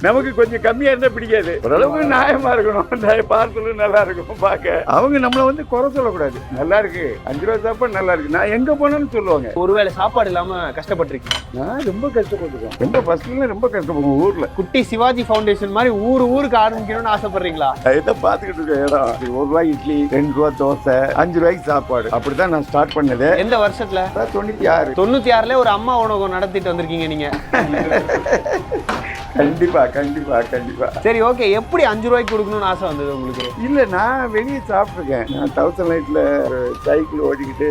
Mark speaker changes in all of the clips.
Speaker 1: நமக்கு கொஞ்சம் கம்மியா இருந்தா பிடிக்காது. ஓரளவுக்கு நியாயமா இருக்கணும். பார்சலும் நல்லா இருக்கும் பார்க்க. அவங்க நம்மள வந்து குறை சொல்லக்கூடாது. நல்லா இருக்கு 5 ரூபா சாப்பாடு நல்லா இருக்கு. நான் எங்க போனாலும் சொல்லுவாங்க.
Speaker 2: ஒருவேளை சாப்பாடு இல்லாம கஷ்டப்பட்டிருக்கீங்க?
Speaker 1: நான் ரொம்ப கஷ்டப்பட்டிருக்கேன். ரொம்ப ஃபர்ஸ்ட்ல ரொம்ப கஷ்டப்படுவோம் ஊர்ல.
Speaker 2: குட்டி சிவாஜி ஃபவுண்டேஷன் மாதிரி ஊருக்கு ஆரம்பிக்கணும்னு ஆசைப்படுறீங்களா?
Speaker 1: இதான் பாத்துக்கிட்டு இருக்க இடம். 1 ரூபாய் இட்லி, 2 ரூபா தோசை, 5 ரூபாய்க்கு சாப்பாடு. அப்படிதான் நான் ஸ்டார்ட் பண்ணது.
Speaker 2: எந்த வருஷத்துல?
Speaker 1: 96.
Speaker 2: 96ல ஒரு அம்மா உணவகம் நடத்திட்டு வந்திருக்கீங்க நீங்க.
Speaker 1: கண்டிப்பா கண்டிப்பா கண்டிப்பா.
Speaker 2: சரி, ஓகே. எப்படி 5 ரூபாய்க்கு கொடுக்கணும்னு ஆசை வந்தது உங்களுக்கு?
Speaker 1: இல்ல, நான் வெளியே சாப்பிட்டுருக்கேன். நான் 1000 லைட்ல சைக்கிள் ஓட்டிக்கிட்டு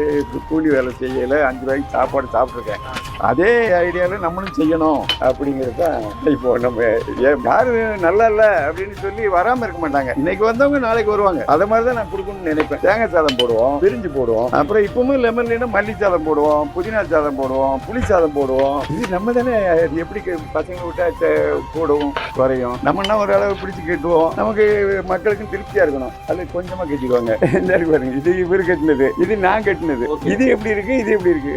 Speaker 1: கூலி வேலை செய்யல 5 ரூபாய்க்கு சாப்பாடு சாப்பிட்ருக்கேன். அதே ஐடியாவில் நம்மளும் செய்யணும் அப்படிங்கிறது தான். இப்போ நம்ம யாரு நல்லா இல்லை அப்படின்னு சொல்லி வராமல் இருக்க மாட்டாங்க. இன்னைக்கு வந்தவங்க நாளைக்கு வருவாங்க. அதை மாதிரி தான் நான் கொடுக்கணும்னு நினைப்பேன். தேங்காய் சாதம் போடுவோம், பிரிஞ்சு போடுவோம், அப்புறம் இப்பவும் லெமன்லாம் மல்லி சாதம் போடுவோம், புதினா சாதம் போடுவோம், புளி சாதம் போடுவோம். இது நம்ம தானே எப்படி பசங்க விட்டா போடுவோம் குறையும். நம்மனா ஒரு அளவு பிடிச்சி கட்டுவோம். நமக்கு மக்களுக்கும் திருப்தியா இருக்கணும். அது கொஞ்சமா கட்டிடுவாங்க. பாருங்க, இது இவரு கட்டினது, இது நான் கட்டினது. இது எப்படி இருக்கு, இது எப்படி இருக்கு,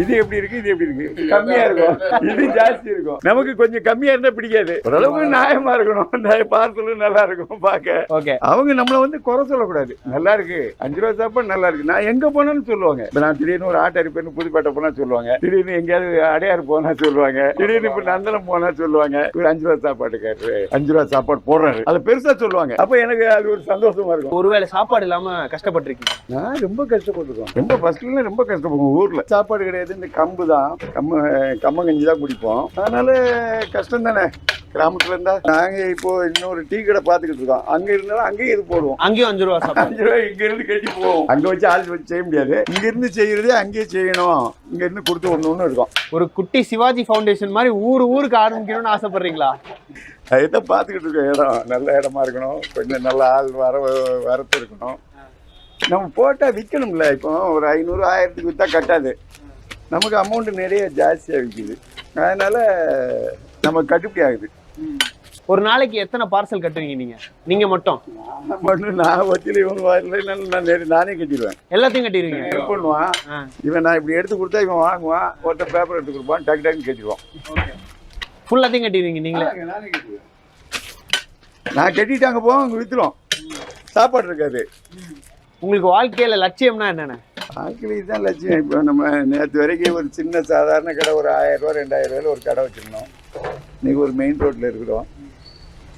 Speaker 1: இது எப்படி இருக்கு, இது எப்படி இருக்கு. கம்மியா இருக்கும், இது ஜாஸ்தி இருக்கும். நமக்கு கொஞ்சம் கம்மியா இருந்தா பிடிக்காது. ஓரளவுக்கு நியாயமா இருக்கணும். பார்சலும் நல்லா இருக்கும் பார்க்க.
Speaker 2: ஓகே.
Speaker 1: அவங்க நம்மள வந்து குறை சொல்லக்கூடாது. நல்லா இருக்கு 5 ரூபா சாப்பாடு நல்லா இருக்கு. நான் எங்க போனாலும் சொல்லுவாங்க. இப்ப நான் திடீர்னு ஒரு ஆட்டோ ரிப்பேர்னு புதுப்பேட்டை போனா சொல்லுவாங்க. திடீர்னு எங்கேயாவது அடையாறு போனா சொல்லுவாங்க. திடீர்னு இப்ப நந்தனம் போனா சொல்லுவாங்க. ஒரு 5 ரூபா சாப்பாடு கேட்டு 5 ரூபா சாப்பாடு போடுறாரு. அதை பெருசா சொல்லுவாங்க. அப்ப எனக்கு அது ஒரு சந்தோஷமா இருக்கும்.
Speaker 2: ஒருவேளை சாப்பாடு இல்லாம கஷ்டப்பட்டிருக்கீங்க?
Speaker 1: நான் ரொம்ப கஷ்டப்பட்டிருக்கோம். ரொம்ப ஃபர்ஸ்ட்ல ரொம்ப கஷ்டப்படுவோம். ஊர்ல சாப்பாடு கிடையாது. இந்த கம்பு தான், கம்மங்கஞ்சி தான் குடிப்போம். அதனால கஷ்டம் தானே. கிராமத்துல இருந்தா நாங்க இப்போ இன்னொரு டீ கடை பாத்துக்கிட்டு இருக்கோம். அங்க இருந்தாலும் அங்கேயும் இது போடுவோம்.
Speaker 2: அங்கேயும் 5 ரூபா சாப்பாடு.
Speaker 1: 5 ரூபாய் இங்க இருந்து கட்டி போவோம். அங்க வச்சு ஆள் வச்சு செய்ய முடியாது. இங்க இருந்து செய்யறதே அங்கேயே செய்யணும். இங்க இருந்து கொடுத்து ஒண்ணு இருக்கும்.
Speaker 2: ஒரு குட்டி சிவாஜி ஃபவுண்டேஷன் மாதிரி ஊருக்கு ஆரம்பிக்கணும்னு ஆசைப்படுறீங்களா?
Speaker 1: அதுதான் பாத்துக்கிட்டு இருக்க இடம். நல்ல இடமா இருக்கணும். கொஞ்சம் நல்ல ஆள் வரத்து இருக்கணும். நம்ம போட்டா விற்கணும்ல. இப்போ ஒரு 500 1000க்கு விற்றா கட்டாது. நமக்கு அமௌண்ட் நிறைய ஜாஸ்தியாக விற்கிது. அதனால நம்ம கட்டுப்படி ஆகுது.
Speaker 2: ஒரு நாளைக்கு எத்தனை பார்சல் கட்டுவீங்க நீங்க மட்டும்?
Speaker 1: நான் வச்சில இவங்க வரல, நானே கட்டிடுவேன்.
Speaker 2: எல்லாத்தையும் கட்டிடுவீங்க?
Speaker 1: என்ன பண்ணுவான் இவன், நான் இப்படி எடுத்து கொடுத்தா இவன் வாங்குவான். ஒருத்தர் பேப்பர் எடுத்து கொடுப்பான், டக்கு டக்குன்னு கட்டிடுவான்.
Speaker 2: ஃபுல்லாத்தையும் கட்டிடுவீங்க நீங்களே?
Speaker 1: நானே கட்டிடுவேன். நான் கட்டிட்டு அங்கே போவோம், அங்கே விற்றுரும். சாப்பாடு இருக்காது.
Speaker 2: உங்களுக்கு வாழ்க்கையில லட்சியம்னா என்னென்ன?
Speaker 1: வாழ்க்கையில இதுதான் லட்சியம். இப்போ நம்ம நேற்று வரைக்கும் ஒரு சின்ன சாதாரண கடை, ஒரு 1000 ரூபா 2000 ரூபாயில் ஒரு கடை வச்சுருந்தோம். இன்னைக்கு ஒரு மெயின் ரோட்டில் இருக்கிறோம்.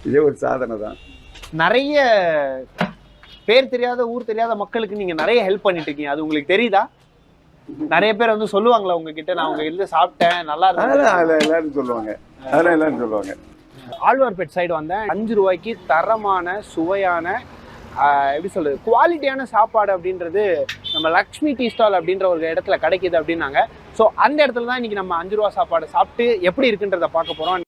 Speaker 1: இதே ஒரு சாதனை தான்.
Speaker 2: நிறைய பேர் தெரியாத, ஊர் தெரியாத மக்களுக்கு நீங்க நிறைய ஹெல்ப் பண்ணிட்டு இருக்கீங்க. அது உங்களுக்கு தெரியுதா? நிறைய பேர் வந்து சொல்லுவாங்களா உங்ககிட்ட, நான் உங்க இருந்து சாப்பிட்டேன் நல்லா இருக்கு?
Speaker 1: அதெல்லாம் எல்லாரும் சொல்லுவாங்க. அதெல்லாம் எல்லாரும் சொல்லுவாங்க.
Speaker 2: ஆழ்வார்பேட் சைடு வந்தேன். 5 ரூபாய்க்கு தரமான, சுவையான, எப்படி சொல்றது, குவாலிட்டியான சாப்பாடு அப்படின்றது நம்ம லக்ஷ்மி டீ ஸ்டால் அப்படின்ற ஒரு இடத்துல கிடைக்கிது அப்படின்னாங்க. ஸோ அந்த இடத்துல தான் இன்னைக்கு நம்ம 5 ரூபா சாப்பாடு சாப்பிட்டு எப்படி இருக்குன்றதை பார்க்க போறோம்.